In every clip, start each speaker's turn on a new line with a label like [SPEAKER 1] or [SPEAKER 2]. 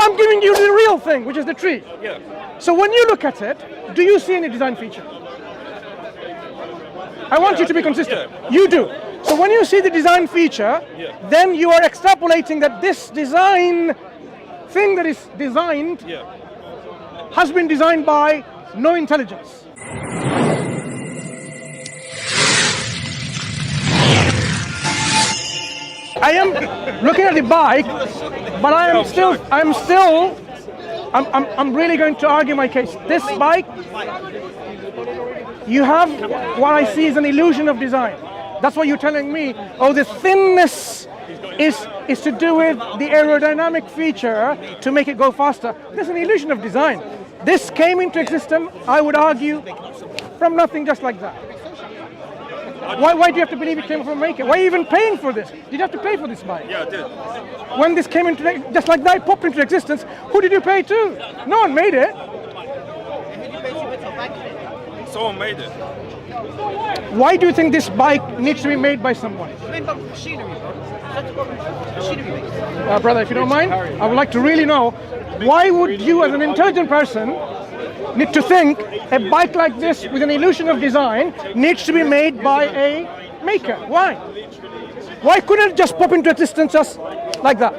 [SPEAKER 1] But I'm giving you the real thing, which is the tree.
[SPEAKER 2] Yeah.
[SPEAKER 1] So when you look at it, do you see any design feature? I want you to be consistent.
[SPEAKER 2] Yeah.
[SPEAKER 1] You do. So when you see the design feature, then you are extrapolating that this design thing that is designed has been designed by no intelligence. I am looking at the bike, but I'm really going to argue my case. This bike, you have what I see is an illusion of design. That's what you're telling me. Oh, the thinness is to do with the aerodynamic feature to make it go faster. There's an illusion of design. This came into existence, I would argue, from nothing, just like that. Why do you have to believe it came from a maker? Why are you even paying for this? Did you have to pay for this bike?
[SPEAKER 2] Yeah, I did.
[SPEAKER 1] When this came into, just like that, it popped into existence, who did you pay to? No one made it.
[SPEAKER 2] Someone made it.
[SPEAKER 1] Why do you think this bike needs to be made by someone? Brother, if you don't mind, I would like to really know, why would you as an intelligent person need to think a bike like this with an illusion of design needs to be made by a maker? Why? Why couldn't it just pop into existence just like that?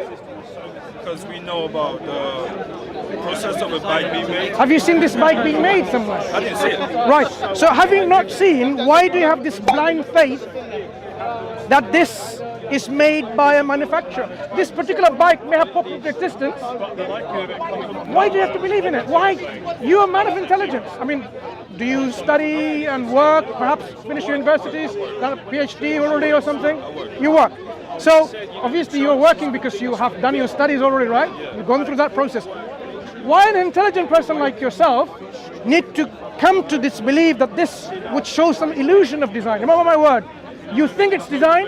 [SPEAKER 2] Because we know about the process of a bike being made.
[SPEAKER 1] Have you seen this bike being made somewhere?
[SPEAKER 2] I didn't see it.
[SPEAKER 1] Right. So having not seen, why do you have this blind faith that this is made by a manufacturer? This particular bike may have popped into existence. Why do you have to believe in it? Why? You're a man of intelligence. I mean, do you study and work, perhaps finish your universities, done a PhD already or something? You work. So obviously you're working because you have done your studies already, right? You've gone through that process. Why an intelligent person like yourself need to come to this belief that this would show some illusion of design? Remember my word. You think it's design?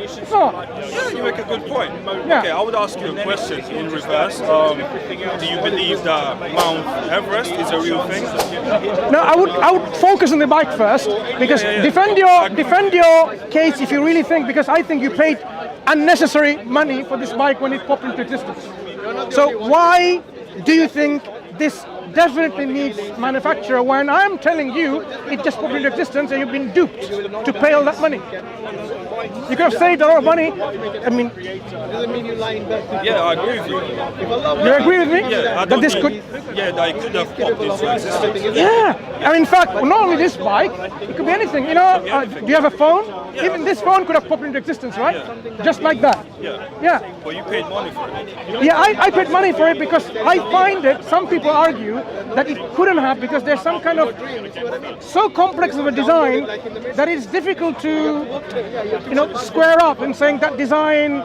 [SPEAKER 1] It's not.
[SPEAKER 2] Yeah, you make a good point.
[SPEAKER 1] Yeah.
[SPEAKER 2] Okay, I would ask you a question in reverse. Do you believe that Mount Everest is a real thing?
[SPEAKER 1] No, I would focus on the bike first, because defend your case if you really think, because I think you paid unnecessary money for this bike when it popped into existence. So why do you think this definitely needs manufacturer when I'm telling you it just popped into existence and you've been duped to pay all that money? You could have saved a lot of money. I mean,
[SPEAKER 2] yeah, I agree with you.
[SPEAKER 1] You agree with me?
[SPEAKER 2] Yeah,
[SPEAKER 1] that this could.
[SPEAKER 2] Yeah, that it could have popped into existence.
[SPEAKER 1] Yeah, and in fact, not only this bike, it could be anything. You know, do you have a phone?
[SPEAKER 2] Yeah.
[SPEAKER 1] Even this phone could have popped into existence, right?
[SPEAKER 2] Yeah.
[SPEAKER 1] Just like that.
[SPEAKER 2] Yeah.
[SPEAKER 1] Yeah.
[SPEAKER 2] But you paid money for it.
[SPEAKER 1] Yeah, I paid money for it because I find it, some people argue that it couldn't have, because there's some kind of so complex of a design that it's difficult to, square up in saying that design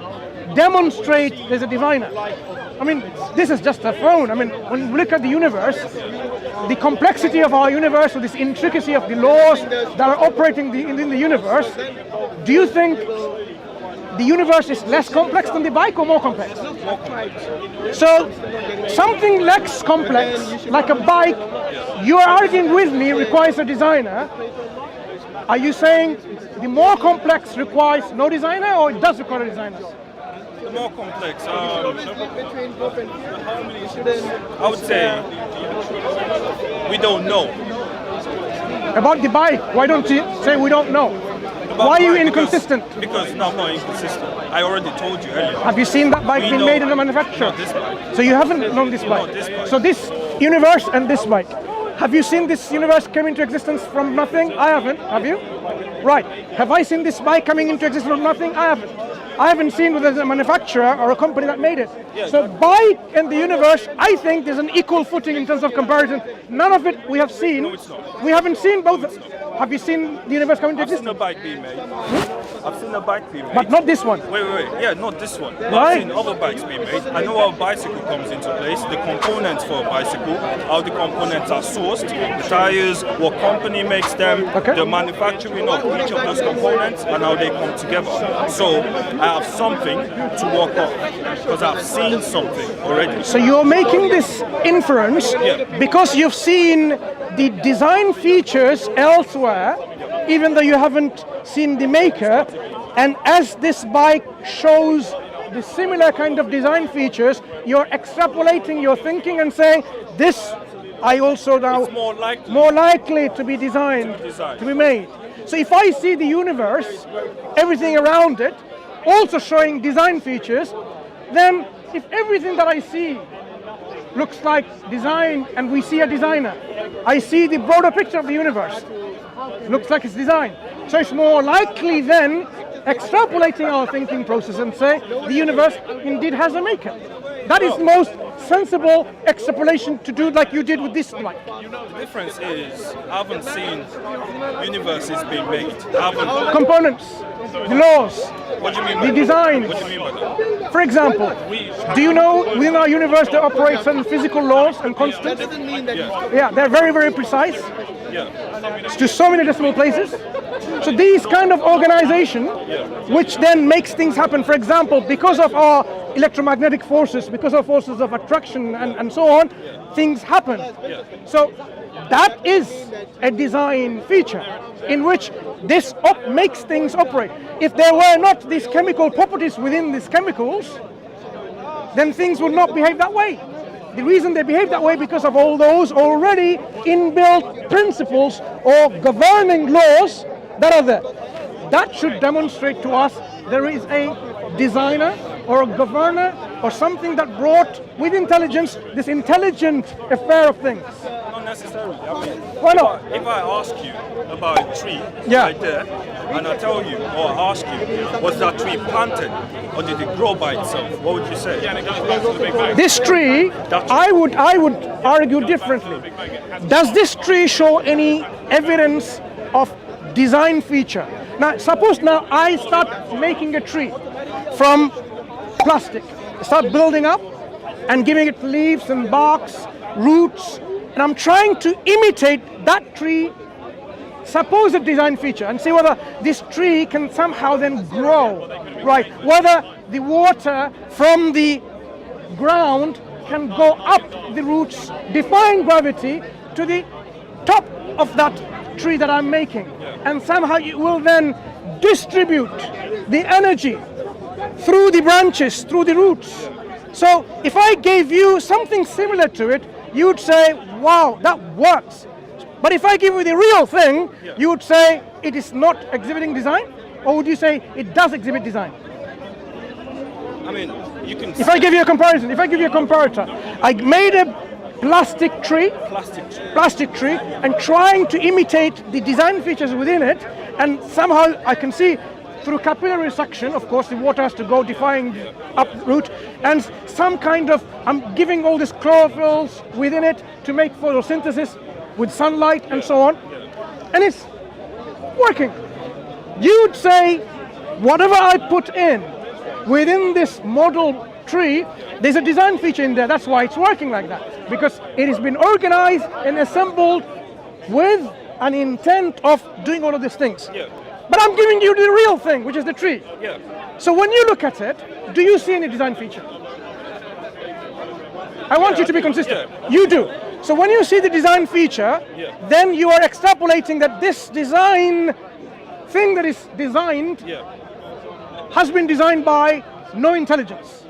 [SPEAKER 1] demonstrates there's a designer. I mean, this is just a phone. I mean, when we look at the universe, the complexity of our universe, or this intricacy of the laws that are operating in the universe, do you think the universe is less complex than the bike or more complex?
[SPEAKER 2] More complex.
[SPEAKER 1] So something less complex, like a bike, you are arguing with me requires a designer. Are you saying the more complex requires no designer, or it does require a designer?
[SPEAKER 2] The more complex. I would say we don't know.
[SPEAKER 1] About the bike, why don't you say we don't know? Why are you inconsistent?
[SPEAKER 2] Because no, I'm not inconsistent. I already told you earlier.
[SPEAKER 1] Have you seen that bike being made in the manufacturer?
[SPEAKER 2] Not this bike.
[SPEAKER 1] So you haven't known this bike?
[SPEAKER 2] Not this bike.
[SPEAKER 1] So this universe and this bike. Have you seen this universe come into existence from nothing? I haven't. Have you? Right. Have I seen this bike coming into existence from nothing? I haven't. I haven't seen whether there's a manufacturer or a company that made it.
[SPEAKER 2] Yeah,
[SPEAKER 1] so bike and the universe, I think there's an equal footing in terms of comparison. None of it we have seen.
[SPEAKER 2] No, it's not.
[SPEAKER 1] We haven't seen both. Have you seen the universe come into
[SPEAKER 2] I've seen
[SPEAKER 1] existence?
[SPEAKER 2] a bike being made. I've seen a bike being made.
[SPEAKER 1] But not this one.
[SPEAKER 2] Wait. Yeah, not this one.
[SPEAKER 1] Right.
[SPEAKER 2] I've seen other bikes being made. I know how a bicycle comes into place, the components for a bicycle, how the components are sourced, the tires, what company makes them, the manufacturing of each of those components, and how they come together. So I have something to work on, because I've seen something already.
[SPEAKER 1] So you're making this inference because you've seen the design features elsewhere, even though you haven't seen the maker, and as this bike shows the similar kind of design features, you're extrapolating your thinking and saying, this I also now
[SPEAKER 2] It's
[SPEAKER 1] more likely to be designed, to be made. So if I see the universe, everything around it, also showing design features, then if everything that I see looks like design and we see a designer, I see the broader picture of the universe, looks like it's designed. So it's more likely then extrapolating our thinking process and say the universe indeed has a maker. That is the most sensible extrapolation to do, like you did with this light.
[SPEAKER 2] The difference is, I haven't seen universes being made. I haven't.
[SPEAKER 1] Components, the laws,
[SPEAKER 2] What do you mean by
[SPEAKER 1] the designs.
[SPEAKER 2] What do you mean by that?
[SPEAKER 1] For example, do you know within our universe there operate certain physical laws and constants? Yeah, they're very, very precise.
[SPEAKER 2] Yeah.
[SPEAKER 1] To so many decimal places. So these kind of organization, which then makes things happen, for example, because of our electromagnetic forces, because of forces of attraction and so on, things happen. So that is a design feature in which this makes things operate. If there were not these chemical properties within these chemicals, then things would not behave that way. The reason they behave that way because of all those already inbuilt principles or governing laws that are there. That should demonstrate to us there is a designer or a governor or something that brought with intelligence this intelligent affair of things.
[SPEAKER 2] Not necessarily. I mean,
[SPEAKER 1] Why not?
[SPEAKER 2] If I ask you about a tree right there, and I tell you or ask you, was that tree planted or did it grow by itself? What would you say?
[SPEAKER 1] This tree, I would argue differently. Does this tree show any evidence of design feature? Now, suppose now I start making a tree from plastic, start building up and giving it leaves and barks, roots, and I'm trying to imitate that tree supposed design feature and see whether this tree can somehow then grow, right? Whether the water from the ground can go up the roots, defying gravity to the top of that tree that I'm making, and somehow it will then distribute the energy through the branches, through the roots. So if I gave you something similar to it, you would say, wow, that works. But if I give you the real thing, you would say it is not exhibiting design, or would you say it does exhibit design?
[SPEAKER 2] I mean, you can.
[SPEAKER 1] If I give you a comparison, if I give you a comparator, I made a plastic tree, and trying to imitate the design features within it, and somehow I can see through capillary suction, of course, the water has to go defying uproot, and some kind of, I'm giving all these chlorophylls within it to make photosynthesis with sunlight and so on, and it's working. You'd say, whatever I put in within this model tree, there's a design feature in there. That's why it's working like that, because it has been organized and assembled with an intent of doing all of these things. But I'm giving you the real thing, which is the tree. So when you look at it, do you see any design feature? I want you to be consistent. You do. So when you see the design feature, then you are extrapolating that this design thing that is designed has been designed by no intelligence.